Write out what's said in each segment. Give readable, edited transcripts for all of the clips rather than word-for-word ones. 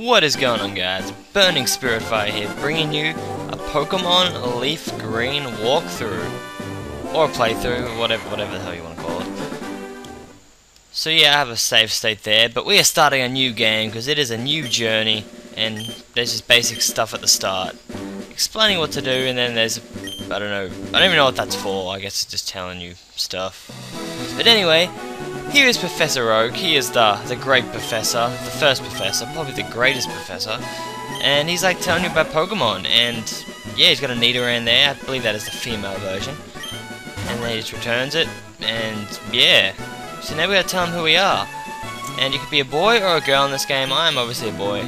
What is going on, guys? Burning Spirit Fire here, bringing you a Pokemon Leaf Green walkthrough, or a playthrough, whatever the hell you want to call it. So yeah, I have a save state there, but we are starting a new game because it is a new journey, and there's just basic stuff at the start, explaining what to do, and then there's, I don't even know what that's for. I guess it's just telling you stuff. But anyway, here is Professor Oak. He is the great professor, the first professor, probably the greatest professor, and he's like telling you about Pokemon, and yeah, he's got a Nidoran there. I believe that is the female version, and then he just returns it, and yeah. So now we gotta tell him who we are, and you could be a boy or a girl in this game. I am obviously a boy,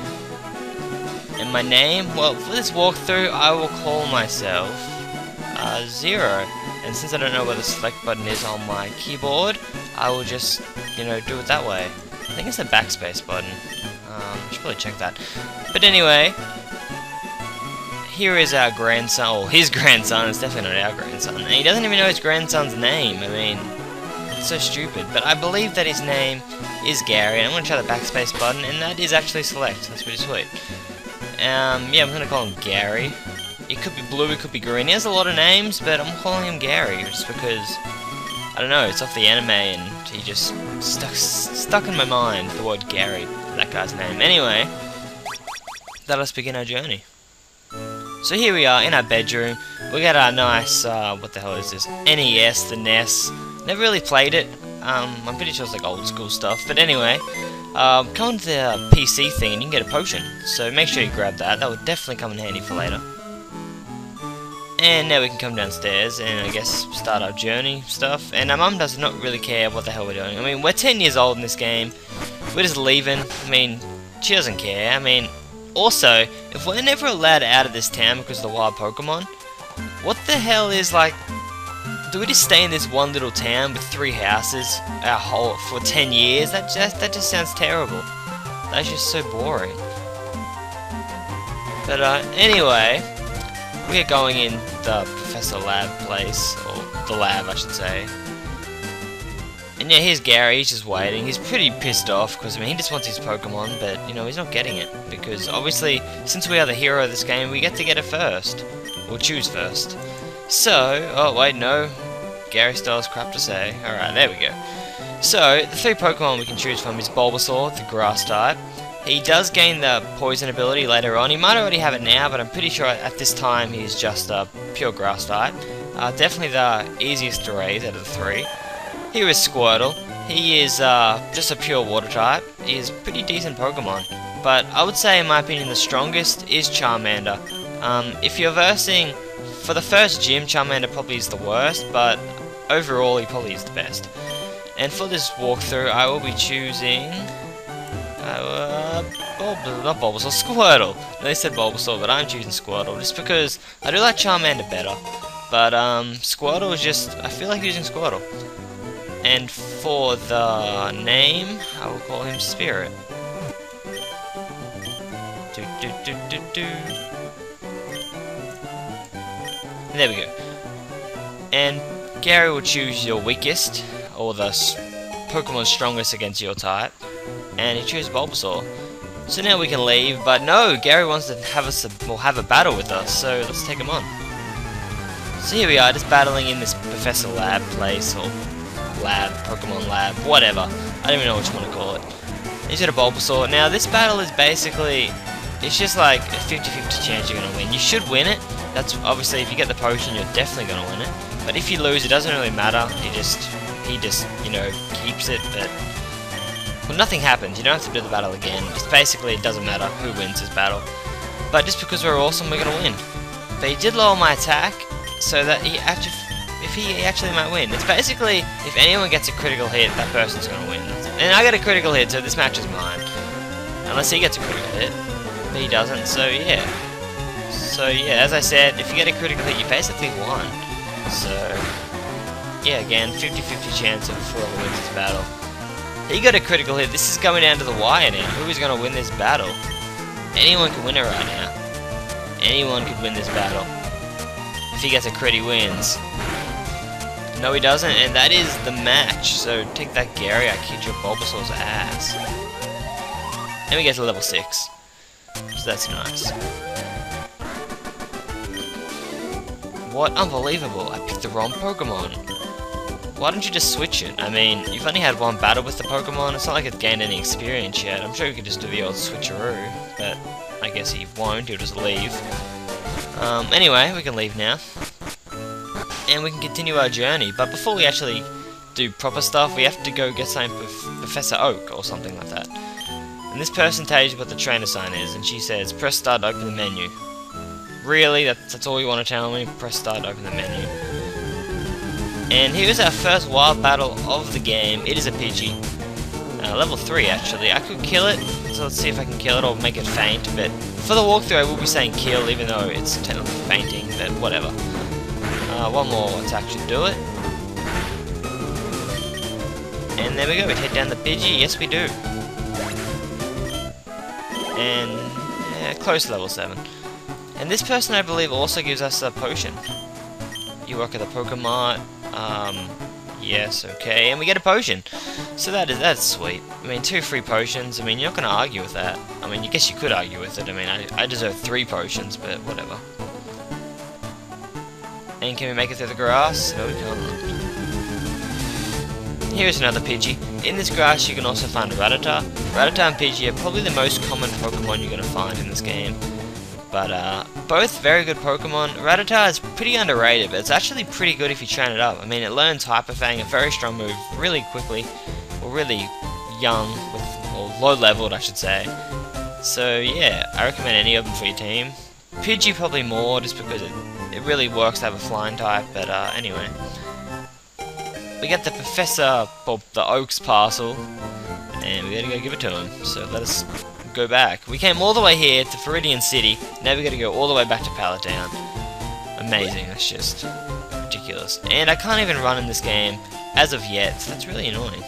and my name, well, for this walkthrough, I will call myself Zero. And since I don't know where the select button is on my keyboard, I will just, do it that way. I think it's the backspace button. I should probably check that. But anyway, here is our grandson, or his grandson. It's definitely not our grandson. And he doesn't even know his grandson's name. I mean, it's so stupid. But I believe that his name is Gary. And I'm going to try the backspace button, and that is actually select. That's pretty sweet. Yeah, I'm going to call him Gary. It could be blue, it could be green. He has a lot of names, but I'm calling him Gary just because, I don't know, it's off the anime and he just stuck in my mind, the word Gary, that guy's name. Anyway, let us begin our journey. So here we are in our bedroom. We got our nice, what the hell is this? NES, the NES. Never really played it. I'm pretty sure it's like old school stuff. But anyway, come to the PC thing and you can get a potion. So make sure you grab that. That would definitely come in handy for later. And now we can come downstairs and I guess start our journey stuff. And our mum does not really care what the hell we're doing. I mean, we're 10 years old in this game. We're just leaving. I mean, she doesn't care. I mean, also, if we're never allowed out of this town because of the wild Pokemon, what the hell is like, do we just stay in this one little town with 3 houses for 10 years? That just sounds terrible. That's just so boring. But anyway, we are going in the Professor Lab place, or the lab I should say. And yeah, here's Gary, he's just waiting. He's pretty pissed off because, I mean, he just wants his Pokemon, but, he's not getting it. Because, obviously, since we are the hero of this game, we get to get it first. Or choose first. So, oh wait, no. Gary still has crap to say. Alright, there we go. So, the 3 Pokemon we can choose from is Bulbasaur, the grass type. He does gain the poison ability later on. He might already have it now, but I'm pretty sure at this time he's just a pure grass type. Definitely the easiest to raise out of the 3. Here is Squirtle. He is just a pure water type. He is pretty decent Pokemon. But I would say, in my opinion, the strongest is Charmander. If you're versing, for the first gym, Charmander probably is the worst, but overall he probably is the best. And for this walkthrough, I will be choosing not Bulbasaur, Squirtle. They said Bulbasaur, but I'm choosing Squirtle just because I do like Charmander better. But Squirtle is just, I feel like using Squirtle. And for the name, I will call him Spirit. There we go. And Gary will choose your weakest, or the Pokemon strongest against your type. And he chose Bulbasaur. So now we can leave, but no, Gary wants to have a battle with us, so let's take him on. So here we are, just battling in this Professor Lab place, or lab, Pokemon Lab, whatever. I don't even know what you want to call it. He's got a Bulbasaur. Now this battle is basically, it's just like a 50-50 chance you're going to win. You should win it. That's obviously, if you get the potion, you're definitely going to win it. But if you lose, it doesn't really matter. He just, keeps it, but well, nothing happens. You don't have to do the battle again. Just basically, it doesn't matter who wins this battle. But just because we're awesome, we're gonna win. But he did lower my attack, so that he actually might win. It's basically, if anyone gets a critical hit, that person's gonna win. And I get a critical hit, so this match is mine. Unless he gets a critical hit, but he doesn't. So yeah. So yeah, as I said, if you get a critical hit, you basically won. So yeah, again, 50-50 chance of whoever wins this battle. He got a critical hit. This is going down to the wire now. Who is going to win this battle? Anyone can win it right now. Anyone could win this battle. If he gets a crit, he wins. No, he doesn't, and that is the match. So take that, Gary. I kicked your Bulbasaur's ass. And we get to level 6. so that's nice. What? Unbelievable, I picked the wrong Pokemon. Why don't you just switch it? I mean, you've only had one battle with the Pokemon, it's not like it's gained any experience yet. I'm sure you could just do the old switcheroo, but I guess he won't, he'll just leave. Anyway, we can leave now. And we can continue our journey, but before we actually do proper stuff, we have to go get something with Professor Oak, or something like that. And this person tells you what the trainer sign is, and she says, press start to open the menu. Really? That's all you want to tell me? Press start to open the menu. And here's our first wild battle of the game. It is a Pidgey. Level 3 actually. I could kill it, so let's see if I can kill it or make it faint, but for the walkthrough I will be saying kill, even though it's technically fainting, but whatever. One more attack should do it. And there we go, we head down the Pidgey, yes we do. And, yeah, close to level 7. And this person I believe also gives us a potion. You work at the Pokemart, yes, okay, and we get a potion. So that's sweet. I mean, 2 free potions, I mean, you're not going to argue with that. I mean, I guess you could argue with it, I mean, I deserve 3 potions, but whatever. And can we make it through the grass? No, we can't. Here's another Pidgey. In this grass you can also find Rattata. Rattata and Pidgey are probably the most common Pokemon you're going to find in this game. But both very good Pokemon. Rattata is pretty underrated, but it's actually pretty good if you train it up. I mean, it learns Hyper Fang, a very strong move, really quickly, or really young, or low leveled I should say. So yeah, I recommend any of them for your team. Pidgey probably more, just because it really works to have a flying type, but anyway. We get the Professor, well, the Oak's parcel, and we gotta go give it to him, so let us go back. We came all the way here to Viridian City, now we gotta go all the way back to Pallet Town. Amazing, that's just ridiculous. And I can't even run in this game as of yet, so that's really annoying.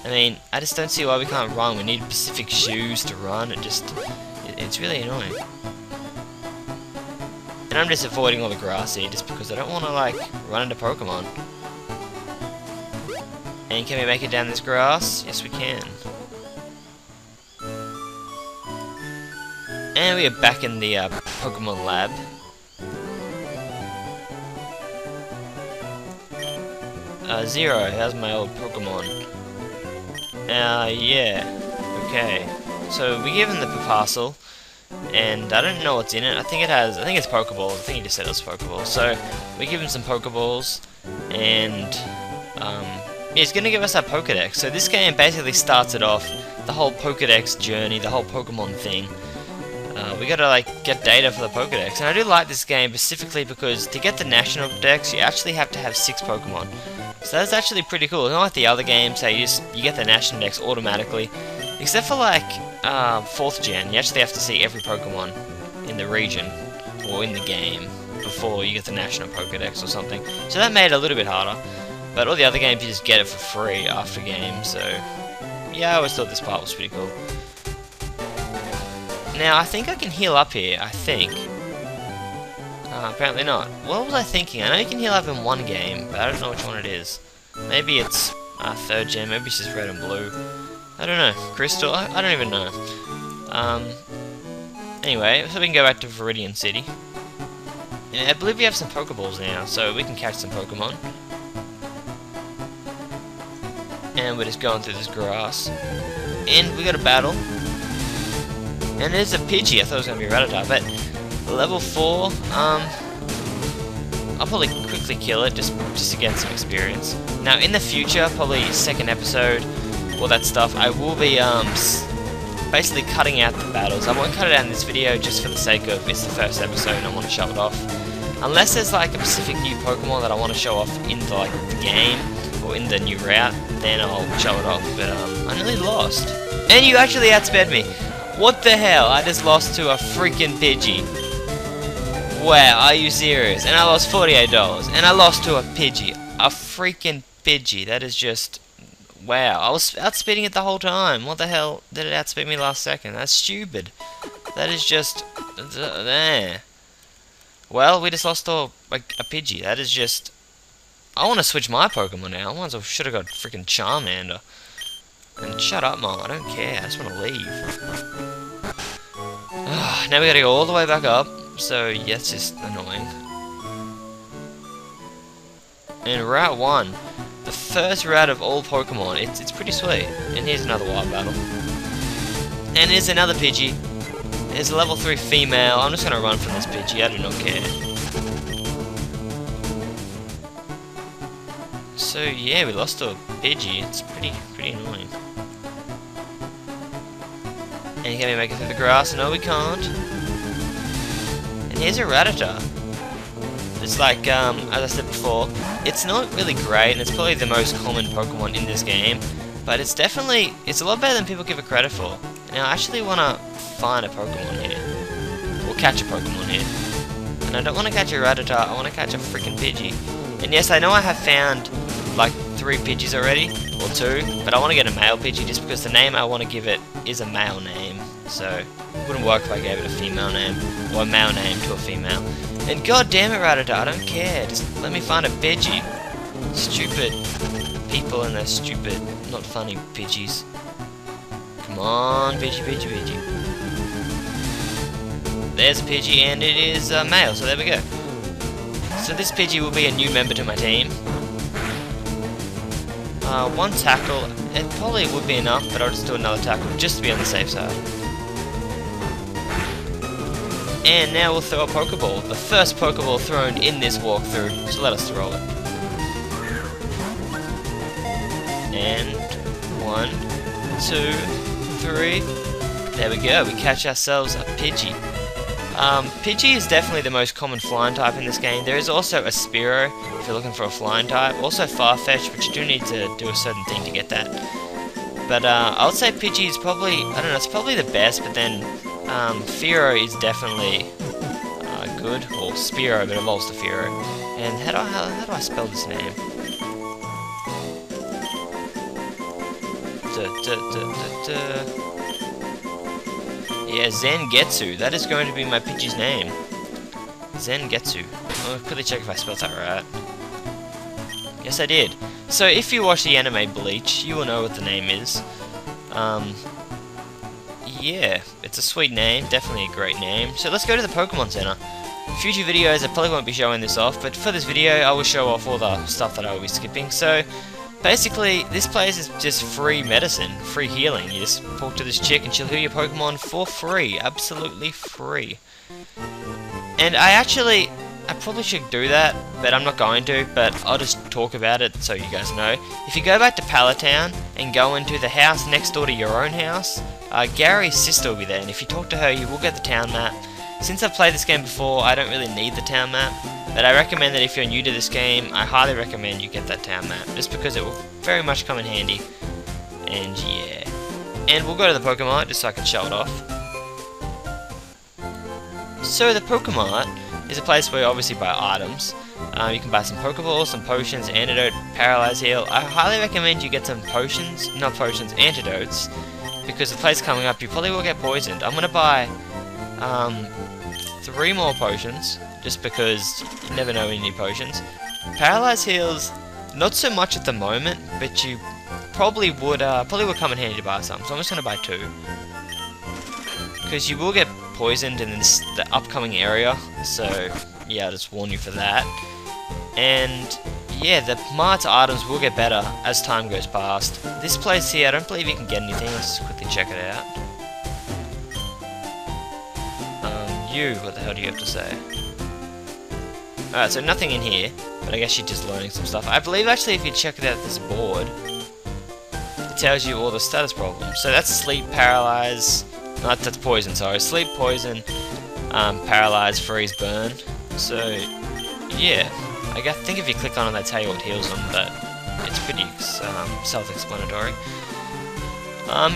I mean, I just don't see why we can't run. We need specific shoes to run, it's really annoying. And I'm just avoiding all the grass here just because I don't want to, like, run into Pokemon. And can we make it down this grass? Yes, we can. And we are back in the Pokemon lab. Zero, how's my old Pokemon? Yeah. Okay. So we give him the parcel. And I don't know what's in it. I think it's Pokeballs. I think he just said it was Pokeballs. So we give him some Pokeballs, and he's gonna give us our Pokedex. So this game basically starts it off, the whole Pokedex journey, the whole Pokemon thing. We gotta like get data for the Pokedex, and I do like this game specifically because to get the national Dex, you actually have to have 6 Pokemon. So that's actually pretty cool. It's not like the other games, how you get the national Dex automatically, except for like 4th gen. You actually have to see every Pokemon in the region or in the game before you get the national Pokedex or something. So that made it a little bit harder. But all the other games you just get it for free after game. So yeah, I always thought this part was pretty cool. Now I think I can heal up here. I think. Apparently not. What was I thinking? I know you can heal up in one game, but I don't know which one it is. Maybe it's 3rd gen. Maybe it's just red and blue. I don't know. Crystal? I don't even know. Anyway, so we can go back to Viridian City. And I believe we have some Pokeballs now, so we can catch some Pokemon. And we're just going through this grass. And we got a battle. And there's a Pidgey. I thought it was going to be a Rattata, but level 4, I'll probably quickly kill it just to get some experience. Now in the future, probably 2nd episode, all that stuff, I will be basically cutting out the battles. I won't cut it out in this video just for the sake of it's the 1st episode and I want to show it off. Unless there's like a specific new Pokemon that I want to show off in the, like, the game or in the new route, then I'll show it off. But I nearly lost. And you actually outsped me. What the hell? I just lost to a freaking Pidgey. Wow, are you serious? And I lost $48. And I lost to a Pidgey. A freaking Pidgey. That is just... wow, I was outspeeding it the whole time. What the hell did it outspeed me last second? That's stupid. That is just... well, we just lost to a Pidgey. That is just... I want to switch my Pokemon now. I should have got freaking Charmander. And shut up, Mom. I don't care. I just want to leave. Now we gotta go all the way back up, so yeah, it's just annoying. And Route 1, the first route of all Pokemon, it's pretty sweet. And here's another wild battle. And here's another Pidgey. There's a level 3 female. I'm just gonna run from this Pidgey, I do not care. So yeah, we lost to a Pidgey, it's pretty annoying. And can we make it through the grass? No, we can't. And here's a Rattata. It's like, as I said before, it's not really great, and it's probably the most common Pokemon in this game, but it's a lot better than people give it credit for. Now, I actually want to find a Pokemon here, or catch a Pokemon here. And I don't want to catch a Rattata, I want to catch a freaking Pidgey. And yes, I know I have found, like, 3 Pidgeys already, or 2, but I want to get a male Pidgey just because the name I want to give it is a male name. So, it wouldn't work if I gave it a female name, or a male name to a female. And god damn it, Rattata, I don't care, just let me find a Pidgey. Stupid people and their stupid, not funny Pidgeys. Come on, Pidgey. There's a Pidgey, and it is male, so there we go. So this Pidgey will be a new member to my team. 1 tackle, it probably would be enough, but I'll just do another tackle just to be on the safe side. And now we'll throw a Pokeball. The first Pokeball thrown in this walkthrough, so let us throw it. And 1, 2, 3. There we go, we catch ourselves a Pidgey. Pidgey is definitely the most common flying type in this game. There is also a Spearow if you're looking for a flying type. Also Farfetch, but you do need to do a certain thing to get that. But I would say Pidgey is probably, I don't know, it's probably the best, but then Fearow is definitely good, or Spearow, but evolves to Fearow. And how do I spell this name? Yeah, Zangetsu. That is going to be my Pidgey's name. Zangetsu. I'll quickly check if I spelled that right. Yes, I did. So if you watch the anime Bleach, you will know what the name is. Yeah, it's a sweet name, definitely a great name. So let's go to the Pokemon Center. Future videos, I probably won't be showing this off, but for this video, I will show off all the stuff that I will be skipping. So basically, this place is just free medicine, free healing. You just talk to this chick and she'll heal your Pokemon for free, absolutely free. And I probably should do that, but I'm not going to, but I'll just talk about it so you guys know. If you go back to Pallet Town and go into the house next door to your own house, Gary's sister will be there, and if you talk to her, you will get the town map. Since I've played this game before, I don't really need the town map, but I recommend that if you're new to this game, I highly recommend you get that town map, just because it will very much come in handy. And yeah. And we'll go to the Pokemart, just so I can show it off. So the Pokemart is a place where you obviously buy items. You can buy some Pokeballs, some potions, antidote, paralyze heal. I highly recommend you get some potions, not potions, antidotes, because the place coming up you probably will get poisoned. I'm gonna buy 3 more potions, just because you never know when you need potions. Paralyze heals, not so much at the moment, but you probably would come in handy to buy some. So I'm just gonna buy 2, because you will get poisoned in the upcoming area. So yeah, I'll just warn you for that. And yeah, the Mart's items will get better as time goes past. This place here, I don't believe you can get anything. Let's just quickly check it out. What the hell do you have to say? Alright, so nothing in here, but I guess you're just learning some stuff. I believe actually if you check out this board, it tells you all the status problems. So that's sleep, paralyze, no, that's poison, sorry. Sleep, poison, paralyze, freeze, burn. So, yeah. I think if you click on it, they tell you what heals them, but it's pretty self-explanatory.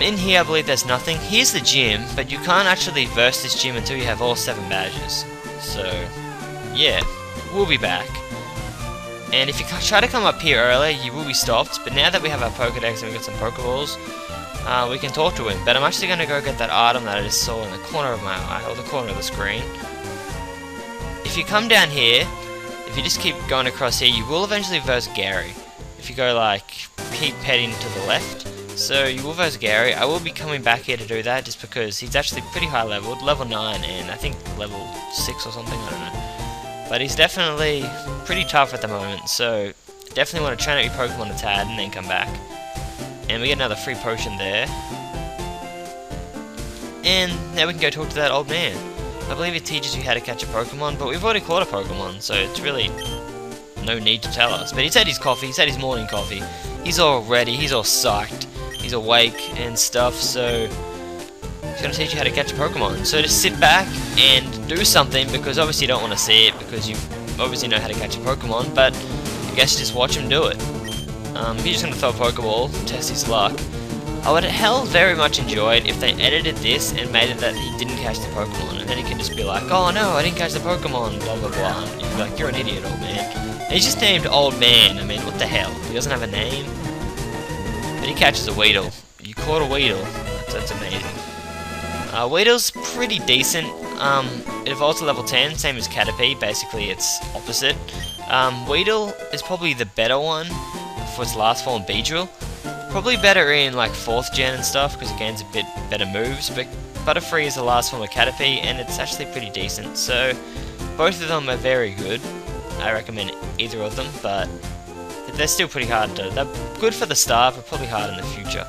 In here I believe there's nothing. Here's the gym, but you can't actually verse this gym until you have all 7 badges. So, yeah, we'll be back. And if you try to come up here earlier, you will be stopped, but now that we have our pokedex and we've got some pokeballs, we can talk to him. But I'm actually going to go get that item that I just saw in the corner of my eye, or the corner of the screen. If you come down here, if you just keep going across here, you will eventually verse Gary. If you go like, keep heading to the left, So you will versus Gary. I will be coming back here to do that just because he's actually pretty high leveled, level 9 and I think level 6 or something, I don't know. But he's definitely pretty tough at the moment, so definitely want to train out your Pokemon a tad and then come back. And we get another free potion there. And now we can go talk to that old man. I believe it teaches you how to catch a Pokemon, but we've already caught a Pokemon, so it's really no need to tell us. But he's had his coffee, he's had his morning coffee. He's all ready, he's all psyched. He's awake and stuff, so he's going to teach you how to catch a Pokemon. So just sit back and do something, because obviously you don't want to see it, because you obviously know how to catch a Pokemon, but I guess just watch him do it. He's just going to throw a Pokeball, test his luck. I would very much enjoy it if they edited this and made it that he didn't catch the Pokemon, and then he can just be like, oh no, I didn't catch the Pokemon, blah blah blah. And you'd be like, you're an idiot, old man. And he's just named Old Man. I mean, what the hell? He doesn't have a name. But he catches a Weedle. You caught a Weedle. That's amazing. Weedle's pretty decent. It evolves to level 10, same as Caterpie. Basically, it's opposite. Weedle is probably the better one for its last form, Beedrill. Probably better in like 4th gen and stuff, because it gains a bit better moves, but Butterfree is the last form of Caterpie, and it's actually pretty decent, so both of them are very good. I recommend either of them, but they're still pretty hard to... They're good for the start, but probably hard in the future.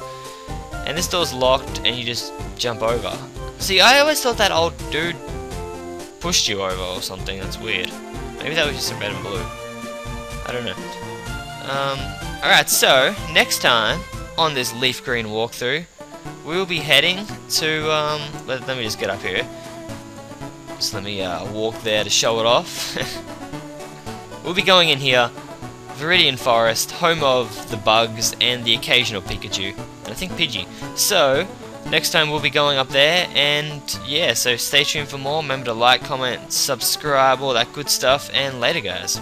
And this door's locked, and you just jump over. See, I always thought that old dude pushed you over or something, that's weird. Maybe that was just a red and blue. I don't know. Alright, so, next time, on this leaf green walkthrough, we will be heading to, let me just get up here. Just let me walk there to show it off. We'll be going in here, Viridian Forest, home of the bugs and the occasional Pikachu, and I think Pidgey. So, next time we'll be going up there, and yeah, so stay tuned for more. Remember to like, comment, subscribe, all that good stuff, and later guys.